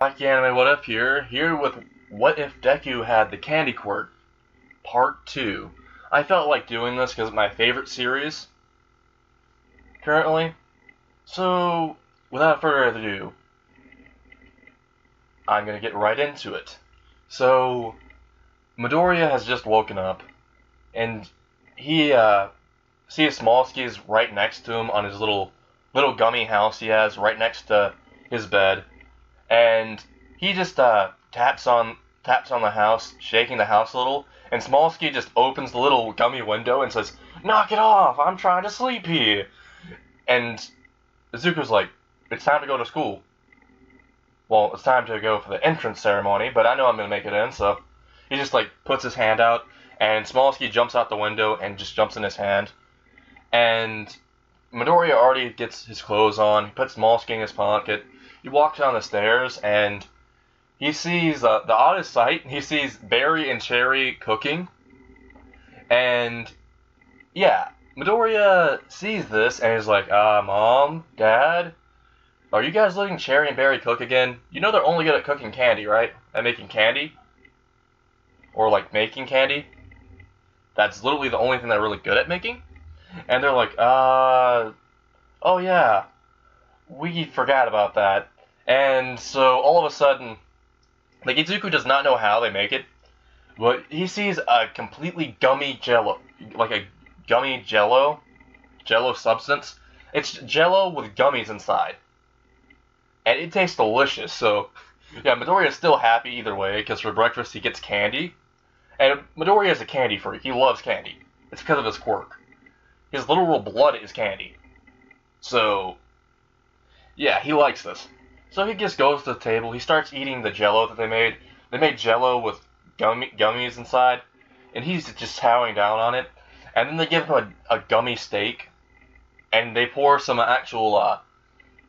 Wacky Anime What If here with What If Deku Had the Candy Quirk, Part 2. I felt like doing this because it's my favorite series, currently. So, without further ado, I'm gonna get right into it. So, Midoriya has just woken up, and he, sees Smallsky is right next to him on his little gummy house he has right next to his bed. And he just taps on the house, shaking the house a little, and Smallsky just opens the little gummy window and says, "Knock it off! I'm trying to sleep here." And Izuku's like, "It's time to go to school." Well, it's time to go for the entrance ceremony, but I know I'm gonna make it in, so he just like puts his hand out, and Smallsky jumps out the window and just jumps in his hand, and Midoriya already gets his clothes on. He puts Smallsky in his pocket. He walks down the stairs and he sees the oddest sight. He sees Barry and Cherry cooking, and yeah, Midoriya sees this and is like, Mom, Dad, are you guys letting Cherry and Barry cook again? You know they're only good at cooking candy, right? At making candy? Or like making candy? That's literally the only thing they're really good at making? And they're like, oh yeah, we forgot about that. And so all of a sudden, like Izuku does not know how they make it, but he sees a completely gummy jello, like a gummy jello substance. It's jello with gummies inside, and it tastes delicious. So, yeah, Midoriya is still happy either way because for breakfast he gets candy, and Midoriya is a candy freak. He loves candy. It's because of his quirk. His literal blood is candy. So, yeah, he likes this. So he just goes to the table. He starts eating the jello that they made. They made jello with gummies inside, and he's just chowing down on it. And then they give him a gummy steak, and they pour some actual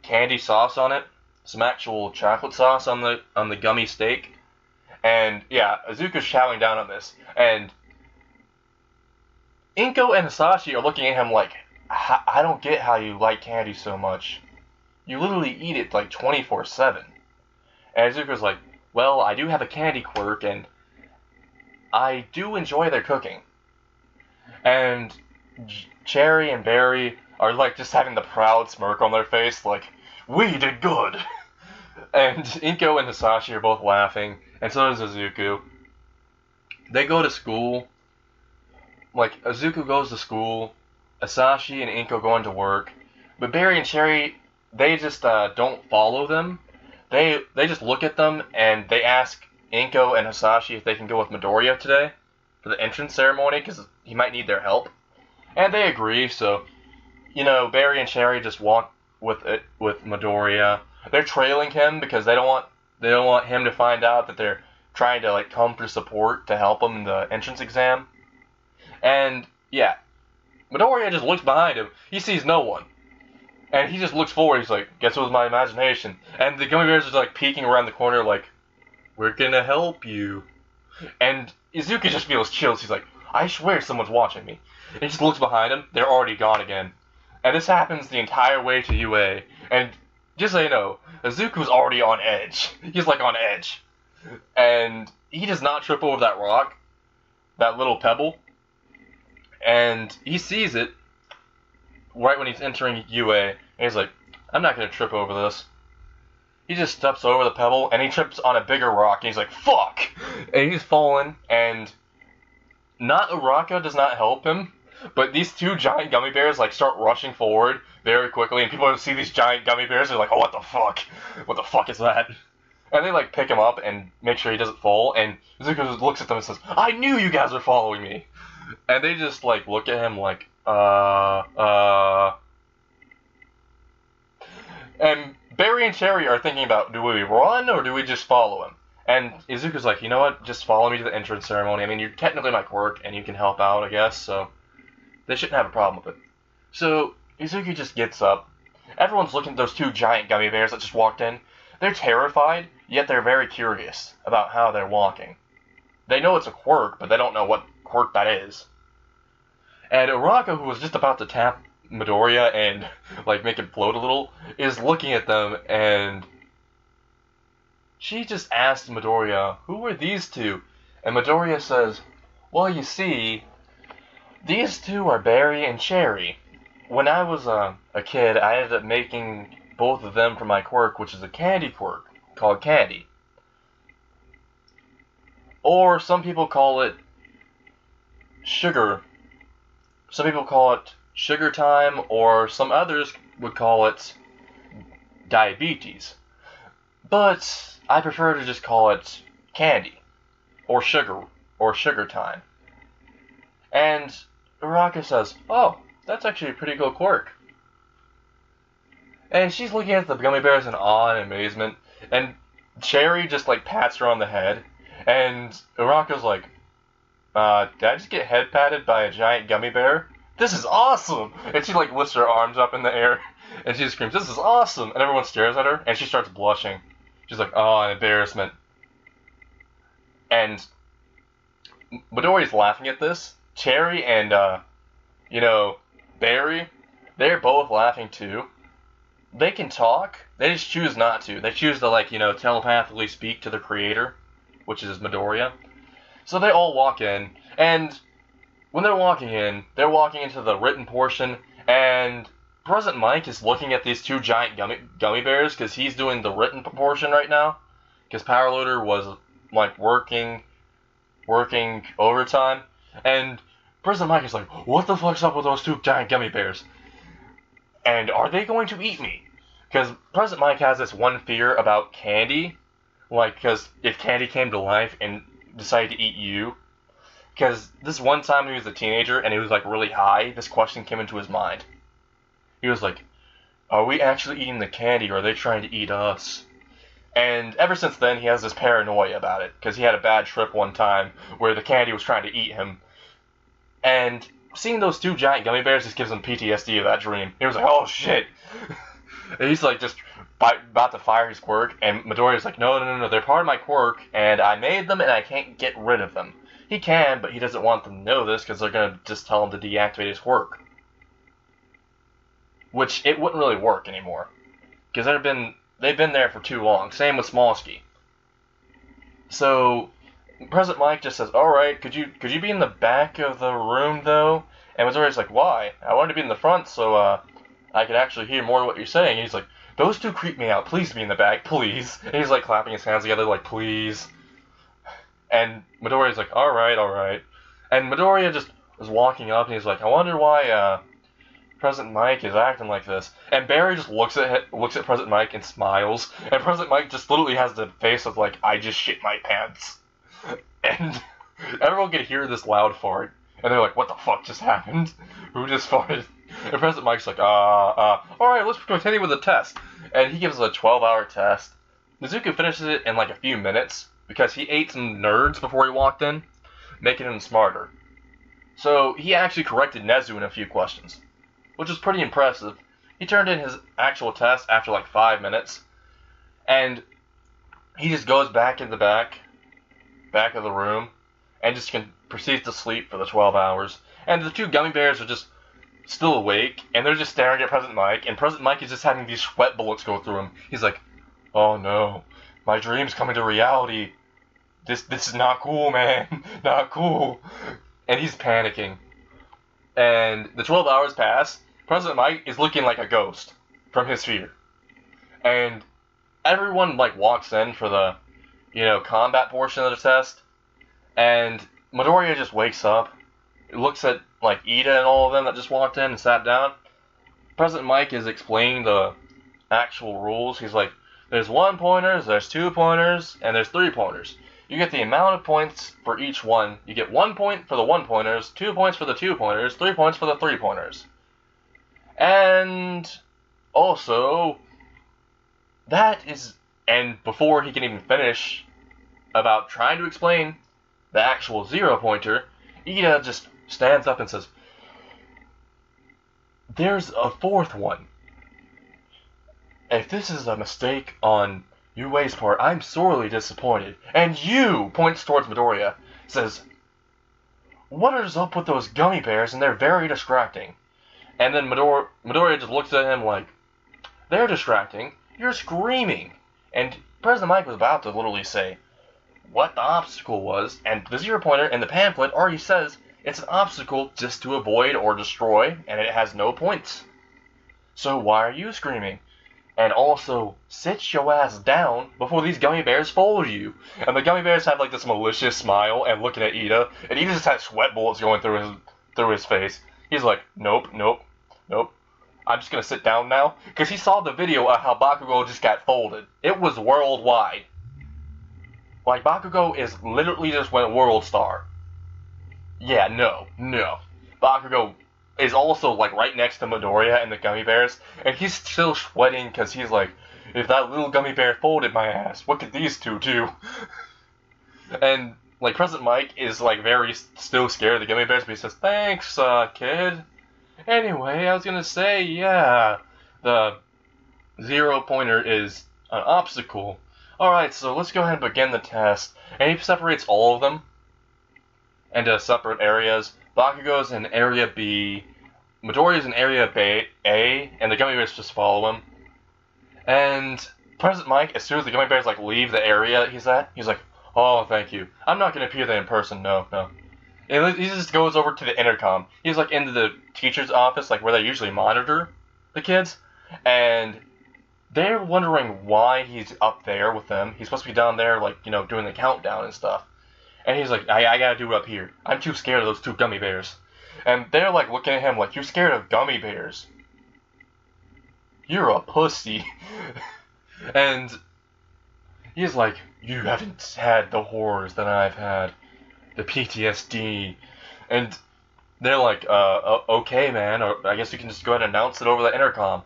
candy sauce on it, some actual chocolate sauce on the gummy steak. And yeah, Izuku's chowing down on this, and Inko and Hisashi are looking at him like, I don't get how you like candy so much. You literally eat it like 24/7. And Izuku's like, well, I do have a candy quirk, and I do enjoy their cooking. And Cherry and Barry are like just having the proud smirk on their face, like, we did good! And Inko and Hisashi are both laughing, and so does Izuku. They go to school. Like, Izuku goes to school, Hisashi and Inko go into work, but Barry and Cherry, they just don't follow them. They just look at them and they ask Inko and Hisashi if they can go with Midoriya today for the entrance ceremony because he might need their help, and they agree. So, Barry and Cherry just walk with Midoriya. They're trailing him because they don't want him to find out that they're trying to like come for support to help him in the entrance exam. And yeah, Midoriya just looks behind him. He sees no one. And he just looks forward. He's like, guess it was my imagination. And the gummy bears are like peeking around the corner like, we're gonna help you. And Izuku just feels chills. He's like, I swear someone's watching me. And he just looks behind him. They're already gone again. And this happens the entire way to UA. And just so you know, Izuku's already on edge. He's like on edge. And he does not trip over that rock, that little pebble. And he sees it right when he's entering UA, and he's like, I'm not going to trip over this. He just steps over the pebble, and he trips on a bigger rock, and he's like, fuck! And he's fallen, and not Uraka does not help him, but these two giant gummy bears, like, start rushing forward very quickly, and people see these giant gummy bears, they're like, oh, what the fuck? What the fuck is that? And they, like, pick him up and make sure he doesn't fall, and Zuko looks at them and says, I knew you guys were following me! And they just, like, look at him like, And Barry and Cherry are thinking about, do we run or do we just follow him? And Izuku's like, you know what, just follow me to the entrance ceremony. I mean, you're technically my quirk, and you can help out, I guess, so they shouldn't have a problem with it. So, Izuku just gets up. Everyone's looking at those two giant gummy bears that just walked in. They're terrified, yet they're very curious about how they're walking. They know it's a quirk, but they don't know what quirk that is. And Uraka, who was just about to tap Midoriya and like make him float a little, is looking at them, and she just asked Midoriya, who are these two? And Midoriya says, well, you see, these two are Berry and Cherry. When I was a kid, I ended up making both of them for my quirk, which is a candy quirk called Candy. Or some people call it sugar. Some people call it sugar time, or some others would call it diabetes. But I prefer to just call it candy, or sugar time. And Uraka says, oh, that's actually a pretty cool quirk. And she's looking at the gummy bears in awe and amazement, and Cherry just like pats her on the head, and Uraka's like, did I just get head patted by a giant gummy bear? This is awesome! And she like lifts her arms up in the air, and she screams, this is awesome! And everyone stares at her, and she starts blushing. She's like, oh, an embarrassment. And Midoriya's laughing at this. Cherry and, Berry, they're both laughing too. They can talk, they just choose not to. They choose to, telepathically speak to the creator, which is Midoriya. So they all walk in, and when they're walking into the written portion, and President Mike is looking at these two giant gummy bears, because he's doing the written portion right now, because Power Loader was, working overtime, and President Mike is like, what the fuck's up with those two giant gummy bears? And are they going to eat me? Because President Mike has this one fear about Candy, because if Candy came to life and decided to eat you, because this one time when he was a teenager and he was really high, this question came into his mind. He was like, are we actually eating the candy, or are they trying to eat us? And ever since then, he has this paranoia about it, because he had a bad trip one time where the candy was trying to eat him. And seeing those two giant gummy bears just gives him PTSD of that dream. He was like, oh shit! And he's just about to fire his quirk, and Midoriya's like, no, they're part of my quirk, and I made them, and I can't get rid of them. He can, but he doesn't want them to know this, because they're going to just tell him to deactivate his quirk. Which, it wouldn't really work anymore. Because they've been there for too long. Same with Smallsky. So, President Mike just says, alright, could you be in the back of the room, though? And Midoriya's like, why? I wanted to be in the front, so, I could actually hear more of what you're saying. And he's like, those two creep me out. Please be in the back, please. And he's, clapping his hands together, please. And Midoriya's like, alright. And Midoriya just was walking up, and he's like, I wonder why, President Mike is acting like this. And Barry just looks at President Mike and smiles. And President Mike just literally has the face of, I just shit my pants. And everyone could hear this loud fart. And they're like, what the fuck just happened? Who just farted? And President Mike's like, alright, let's continue with the test. And he gives a 12-hour test. Nezuko finishes it in a few minutes, because he ate some nerds before he walked in, making him smarter. So he actually corrected Nezu in a few questions, which was pretty impressive. He turned in his actual test after 5 minutes, and he just goes back in the back of the room, and just proceeds to sleep for the 12 hours. And the two gummy bears are just still awake, and they're just staring at President Mike, and President Mike is just having these sweat bullets go through him. He's like, oh no, my dream's coming to reality. This is not cool, man. Not cool. And he's panicking. And the 12 hours pass. President Mike is looking like a ghost from his fear. And everyone walks in for the, combat portion of the test. And Midoriya just wakes up, looks at Ida and all of them that just walked in and sat down. President Mike is explaining the actual rules. He's like, there's 1-pointers, there's 2-pointers, and there's 3-pointers. You get the amount of points for each one. You get 1 point for the 1-pointers, 2 points for the 2-pointers, 3 points for the 3-pointers. And also, and before he can even finish about trying to explain the actual 0-pointer, Ida just stands up and says, there's a 4th one. If this is a mistake on Yuei's part, I'm sorely disappointed. And you, points towards Midoriya, says, what is up with those gummy bears, and they're very distracting. And then Midoriya just looks at him like, they're distracting, you're screaming. And President Mike was about to literally say what the obstacle was, and the zero pointer in the pamphlet already says it's an obstacle just to avoid or destroy, and it has no points. So why are you screaming? And also, sit your ass down before these gummy bears fold you. And the gummy bears have like this malicious smile and looking at Ida, and Ida just has sweat bullets going through his face. He's like, nope, nope, nope. I'm just gonna sit down now, because he saw the video of how Bakugo just got folded. It was worldwide. Like, Bakugo is literally just went world star. Yeah, no. Bakugo is also, like, right next to Midoriya and the gummy bears, and he's still sweating because he's like, if that little gummy bear folded my ass, what could these two do? And, like, President Mike is, like, very still scared of the gummy bears, but he says, thanks, kid. Anyway, I was gonna say, yeah, the zero pointer is an obstacle. Alright, so let's go ahead and begin the test. And he separates all of them into separate areas. Bakugo's in Area B, Midoriya's in Area A, and the gummy bears just follow him. And President Mike, as soon as the gummy bears, like, leave the area he's at, he's like, oh, thank you. I'm not gonna appear there in person, no. And he just goes over to the intercom. He's, like, into the teacher's office, like, where they usually monitor the kids. And they're wondering why he's up there with them. He's supposed to be down there, like, you know, doing the countdown and stuff. And he's like, I gotta do it up here. I'm too scared of those two gummy bears. And they're, like, looking at him like, you're scared of gummy bears. You're a pussy. And he's like, you haven't had the horrors that I've had. The PTSD. And they're like, okay, man. Or I guess you can just go ahead and announce it over the intercom.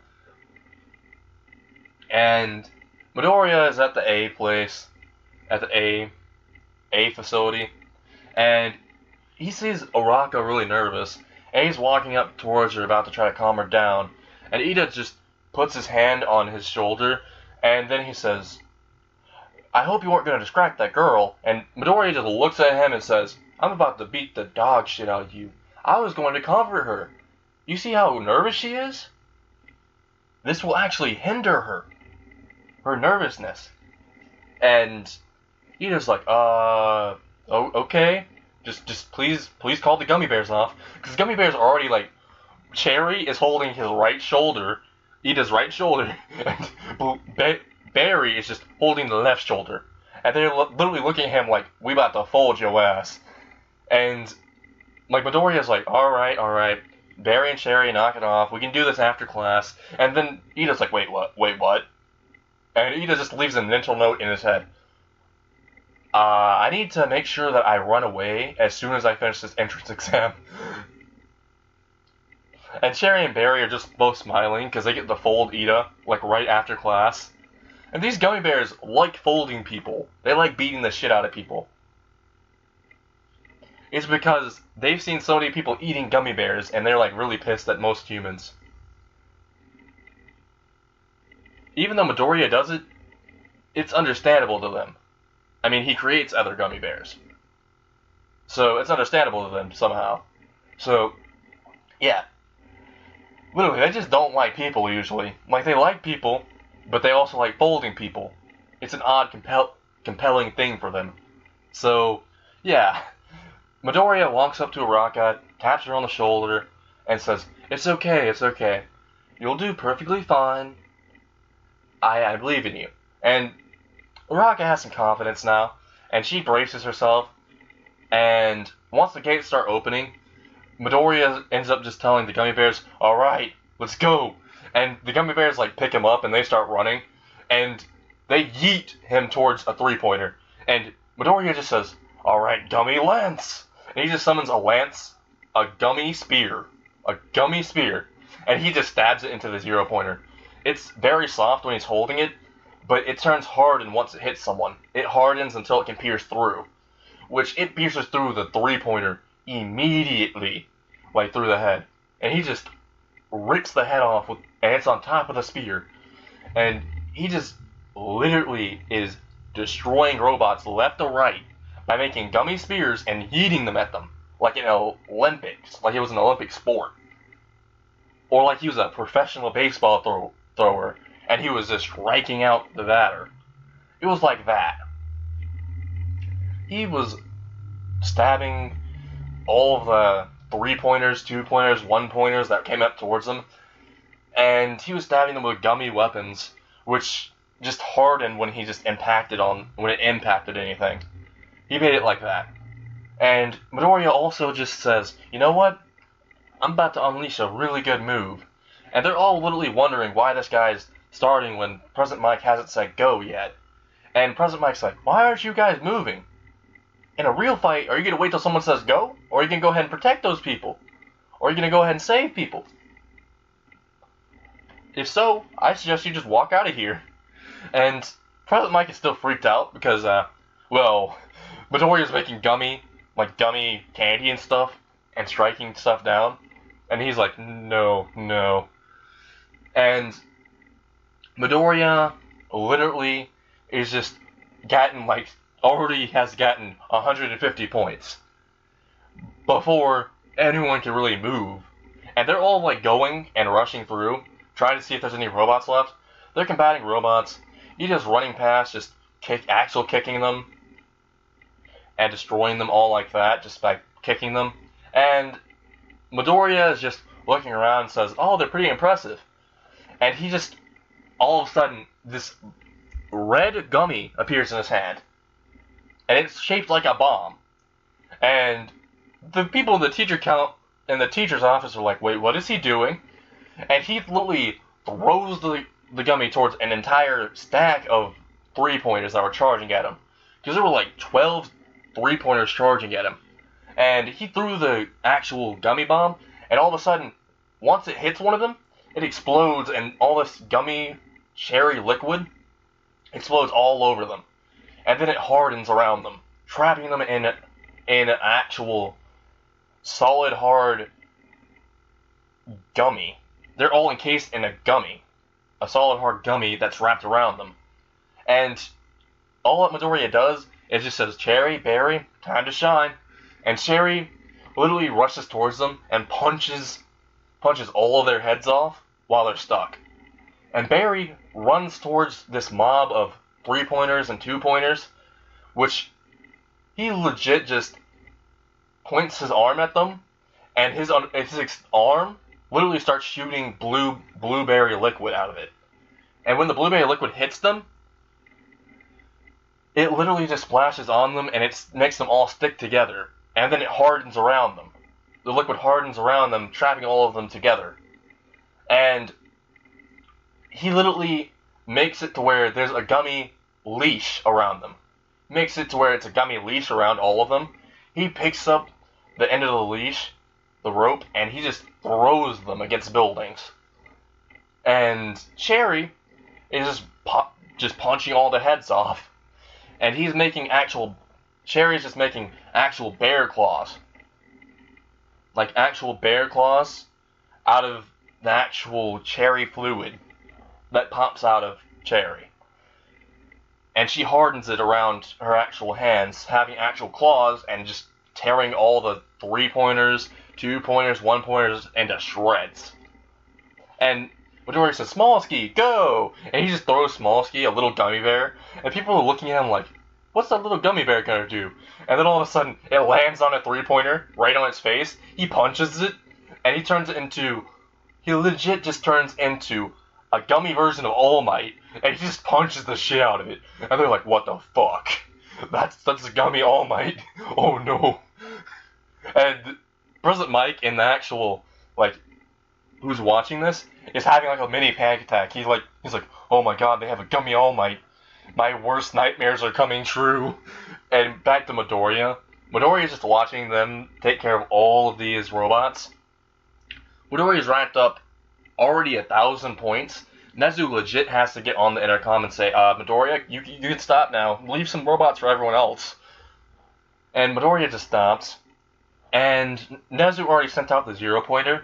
And Midoriya is at the A place, at the A facility, and he sees Araka really nervous, and he's walking up towards her, about to try to calm her down, and Ida just puts his hand on his shoulder, and then he says, I hope you weren't going to distract that girl, and Midoriya just looks at him and says, I'm about to beat the dog shit out of you. I was going to comfort her. You see how nervous she is? This will actually hinder her nervousness. And Ida's like, okay, just please call the gummy bears off, because gummy bears are already, like, Cherry is holding his right shoulder, Ida's right shoulder, and Barry is just holding the left shoulder, and they're literally looking at him like, we about to fold your ass. And, like, Midoriya's like, alright, Barry and Cherry, knock it off, we can do this after class. And then Ida's like, wait, what? And Ida just leaves a mental note in his head. I need to make sure that I run away as soon as I finish this entrance exam. And Cherry and Barry are just both smiling because they get to fold Ida, like, right after class. And these gummy bears like folding people. They like beating the shit out of people. It's because they've seen so many people eating gummy bears, and they're, like, really pissed at most humans. Even though Midoriya does it, it's understandable to them. I mean, he creates other gummy bears. So, it's understandable to them, somehow. So, yeah. Literally, they just don't like people, usually. Like, they like people, but they also like folding people. It's an odd, compelling thing for them. So, yeah. Midoriya walks up to Araka, taps her on the shoulder, and says, it's okay. You'll do perfectly fine. I believe in you. And Araka has some confidence now, and she braces herself, and once the gates start opening, Midoriya ends up just telling the gummy bears, alright, let's go. And the gummy bears, like, pick him up, and they start running, and they yeet him towards a three-pointer. And Midoriya just says, alright, gummy lance. And he just summons a lance, a gummy spear, and he just stabs it into the zero-pointer. It's very soft when he's holding it, but it turns hardened once it hits someone. It hardens until it can pierce through, which it pierces through the three-pointer immediately, like through the head. And he just rips the head off, and it's on top of the spear. And he just literally is destroying robots left to right by making gummy spears and yeeting them at them, like in Olympics, like it was an Olympic sport. Or like he was a professional baseball thrower, and he was just striking out the batter. It was like that. He was stabbing all of the 3-pointers, 2-pointers, 1-pointers that came up towards him, and he was stabbing them with gummy weapons, which just hardened when it impacted anything. He made it like that. And Midoriya also just says, you know what? I'm about to unleash a really good move. And they're all literally wondering why this guy's starting when President Mike hasn't said go yet. And President Mike's like, why aren't you guys moving? In a real fight, are you going to wait till someone says go? Or are you going to go ahead and protect those people? Or are you going to go ahead and save people? If so, I suggest you just walk out of here. And President Mike is still freaked out because, Midoriya's making gummy candy and stuff, and striking stuff down. And he's like, no. And Midoriya literally is just already has gotten 150 points before anyone can really move. And they're all going and rushing through, trying to see if there's any robots left. They're combating robots. He's just running past, just kicking them, and destroying them all like that, just by kicking them. And Midoriya is just looking around and says, oh, they're pretty impressive. And he just, all of a sudden, this red gummy appears in his hand. And it's shaped like a bomb. And the people in the teacher's office are like, wait, what is he doing? And he literally throws the gummy towards an entire stack of 3-pointers that were charging at him. Because there were 12 3-pointers charging at him. And he threw the actual gummy bomb, and all of a sudden, once it hits one of them, it explodes, and all this gummy cherry liquid explodes all over them. And then it hardens around them, trapping them in an actual solid, hard gummy. They're all encased in a solid, hard gummy that's wrapped around them. And all that Midoriya does is just says, Cherry, Berry, time to shine. And Cherry literally rushes towards them and punches all of their heads off while they're stuck. And Berry runs towards this mob of 3-pointers and 2-pointers, which he legit just points his arm at them, and his arm literally starts shooting blueberry liquid out of it. And when the blueberry liquid hits them, it literally just splashes on them, and it makes them all stick together. And then it hardens around them. The liquid hardens around them, trapping all of them together. And he literally makes it to where there's a gummy leash around them. Makes it to where it's a gummy leash around all of them. He picks up the end of the leash, the rope, and he just throws them against buildings. And Cherry is just punching all the heads off. And Cherry's just making actual bear claws. Actual bear claws out of the actual cherry fluid that pops out of Cherry. And she hardens it around her actual hands, having actual claws, and just tearing all the 3-pointers, 2-pointers, 1-pointers into shreds. And Midoriya says, Smallsky, go! And he just throws Smallsky, a little gummy bear, and people are looking at him like, what's that little gummy bear gonna do? And then all of a sudden, it lands on a 3-pointer, right on its face, he punches it, and he legit just turns into a gummy version of All Might, and he just punches the shit out of it. And they're like, what the fuck? That's a gummy All Might? Oh no. And President Mike, in the actual, who's watching this, is having a mini panic attack. He's like, oh my god, they have a gummy All Might. My worst nightmares are coming true. And back to Midoriya. Midoriya's just watching them take care of all of these robots. Midoriya's racked up already 1,000 points. Nezu legit has to get on the intercom and say, Midoriya, you can stop now. Leave some robots for everyone else. And Midoriya just stops. And Nezu already sent out the 0-pointer.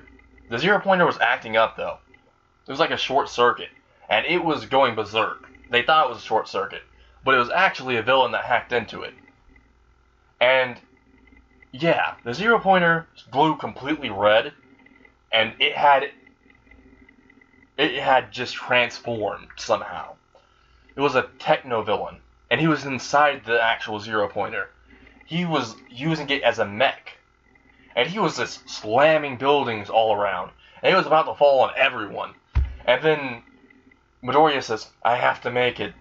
The 0-pointer was acting up, though. It was like a short circuit. And it was going berserk. They thought it was a short circuit. But it was actually a villain that hacked into it. And, yeah, the 0-pointer blew completely red. And it had just transformed somehow. It was a techno-villain. and he was inside the actual Zero Pointer. He was using it as a mech, and he was just slamming buildings all around, and he was about to fall on everyone. And then Midoriya says, "I have to make it,"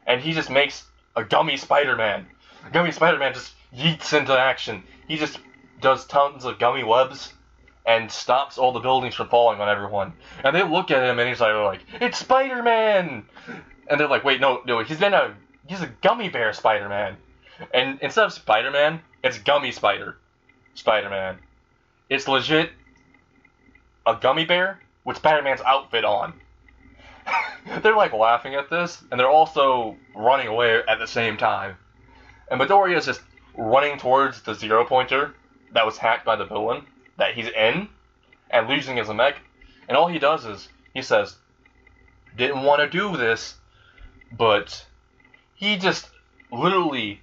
and he just makes a gummy Spider-Man. Gummy Spider-Man just yeets into action. He just does tons of gummy webs and stops all the buildings from falling on everyone. And they look at him and he's like, "It's Spider-Man!" And they're like, "Wait, no, he's a gummy bear Spider-Man." And instead of Spider-Man, it's Gummy Spider-Man. It's legit a gummy bear with Spider-Man's outfit on. They're like laughing at this, and they're also running away at the same time. And Midoriya is just running towards the Zero Pointer that was hacked by the villain that he's in, and losing his mech. And all he does is, he says, "Didn't want to do this," but he just literally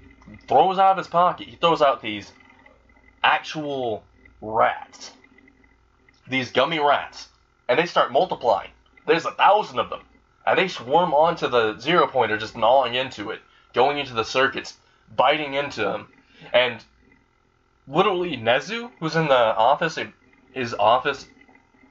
throws out of his pocket, he throws out these actual rats. These gummy rats. And they start multiplying. There's 1,000 of them. And they swarm onto the Zero Pointer, just gnawing into it, going into the circuits, biting into him. And literally Nezu, who's in the office, his office,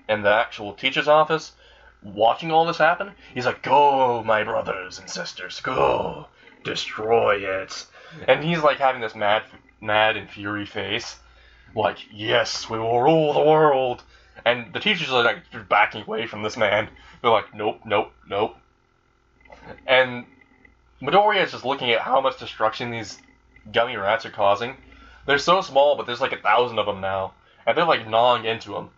in the actual teacher's office, watching all this happen, he's like, "Go, my brothers and sisters, go, destroy it." And he's like having this mad and fury face, like, "Yes, we will rule the world." And the teachers are like backing away from this man. They're like, "Nope, nope, nope." And Midoriya is just looking at how much destruction these gummy rats are causing. They're so small, but there's like 1,000 of them now, and they're like gnawing into him,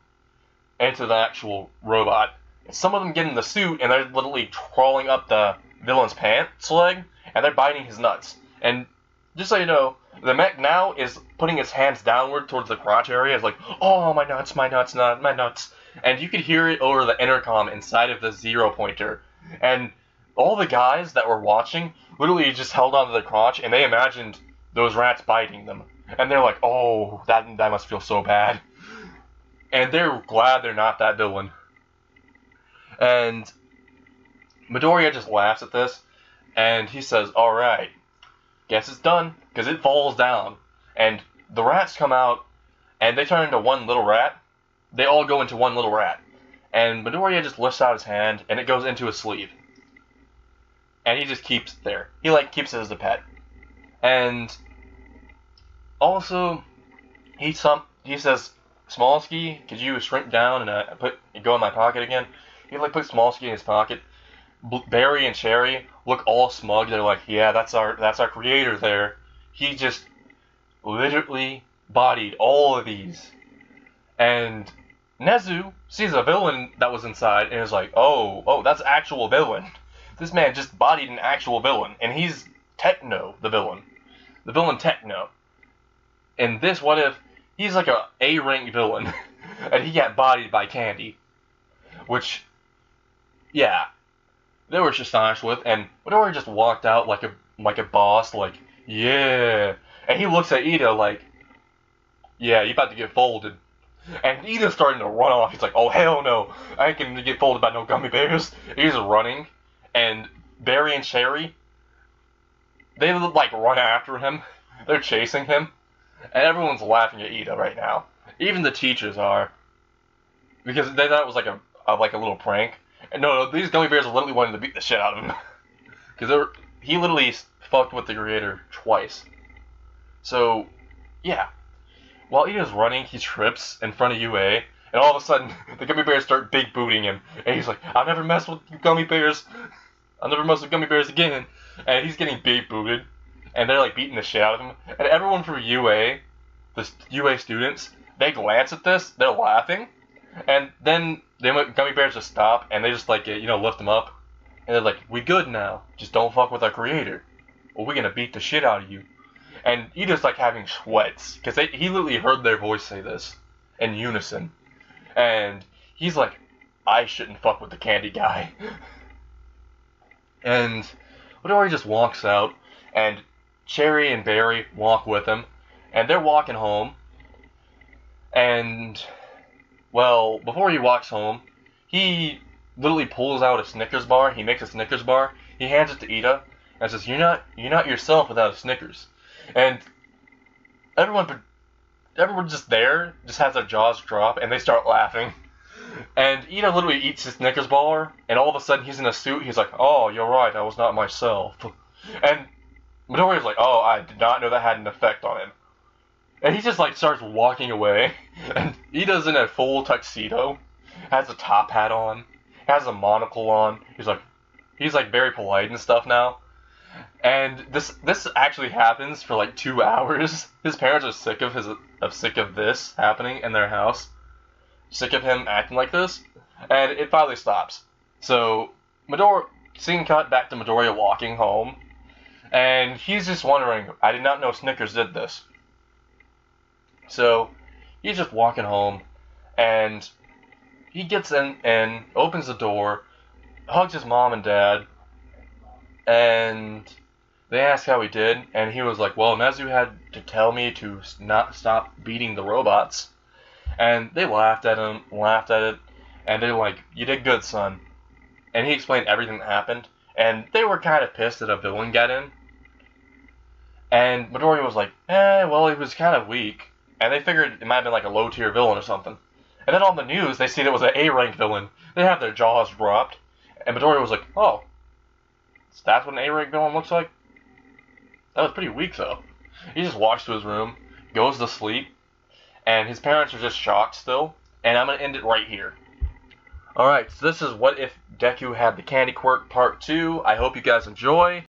into the actual robot. And some of them get in the suit, and they're literally crawling up the villain's pants leg, and they're biting his nuts. And just so you know, the mech now is putting its hands downward towards the crotch area. It's like, "Oh, my nuts, my nuts, my nuts." And you could hear it over the intercom inside of the Zero Pointer. And all the guys that were watching literally just held onto the crotch, and they imagined those rats biting them. And they're like, "Oh, that must feel so bad." And they're glad they're not that villain. And Midoriya just laughs at this, and he says, "Alright, guess it's done," because it falls down. And the rats come out, and they turn into one little rat. They all go into one little rat. And Midoriya just lifts out his hand, and it goes into his sleeve. And he just keeps it there. He keeps it as a pet. And also, he says, "Smallsky, could you shrink down and go in my pocket again?" He puts Smallsky in his pocket. Barry and Cherry look all smug. They're like, "Yeah, that's our creator there. He just literally bodied all of these." And Nezu sees a villain that was inside and is like, oh, that's actual villain. This man just bodied an actual villain, and he's Techno, the villain. The villain Techno. In this What If, he's like a A-rank villain, and he got bodied by Candy. Which, yeah, they were astonished with, and Midoriya just walked out like a boss, like, "Yeah." And he looks at Ida like, "Yeah, you about to get folded." And Ida's starting to run off. He's like, "Oh, hell no. I ain't gonna get folded by no gummy bears." He's running, and Barry and Cherry, they run after him. They're chasing him, and everyone's laughing at Ida right now. Even the teachers are, because they thought it was like a little prank. And no, these gummy bears are literally wanting to beat the shit out of him, because he literally fucked with the creator twice. So, yeah. While Ida's running, he trips in front of UA, and all of a sudden, the gummy bears start big booting him. And he's like, "I'll never mess with gummy bears. I'll never mess with gummy bears again." And he's getting big booted, and they're beating the shit out of him. And everyone from UA, the UA students, they glance at this, they're laughing, and then the gummy bears just stop, and they just lift him up, and they're like, "We good now. Just don't fuck with our creator, or we're gonna beat the shit out of you." And Ida's having sweats, because he literally heard their voice say this in unison. And he's like, "I shouldn't fuck with the candy guy." And Midoriya just walks out, and Cherry and Barry walk with him, and they're walking home. And, well, before he walks home, he literally pulls out a Snickers bar. He makes a Snickers bar. He hands it to Ida, and says, you're not yourself without a Snickers. And everyone just there just has their jaws drop, and they start laughing. And Ito literally eats his Snickers bar, and all of a sudden he's in a suit. He's like, "Oh, you're right, I was not myself." And Midoriya's like, "Oh, I did not know that had an effect on him." And he just like starts walking away. And Ito's in a full tuxedo, has a top hat on, has a monocle on. He's like very polite and stuff now. And this actually happens for like 2 hours. His parents are sick of this happening in their house, sick of him acting like this, and it finally stops. So scene cut back to Midoriya walking home, and he's just wondering, I did not know Snickers did this. So he's just walking home, and he gets in and opens the door, hugs his mom and dad, and they ask how he did, and he was like, well, Nezu had to tell me to not stop beating the robots. And they laughed at it, and they were like, you did good, son. And he explained everything that happened, and they were kind of pissed that a villain got in. And Midoriya was like, well, he was kind of weak. And they figured it might have been like a low-tier villain or something. And then on the news, they see that it was an A-rank villain. They have their jaws dropped. And Midoriya was like, oh, that's what an A-rank villain looks like? That was pretty weak, though. He just walks to his room, goes to sleep, and his parents are just shocked still. And I'm going to end it right here. Alright, so this is What If Deku Had the Candy Quirk Part 2. I hope you guys enjoy.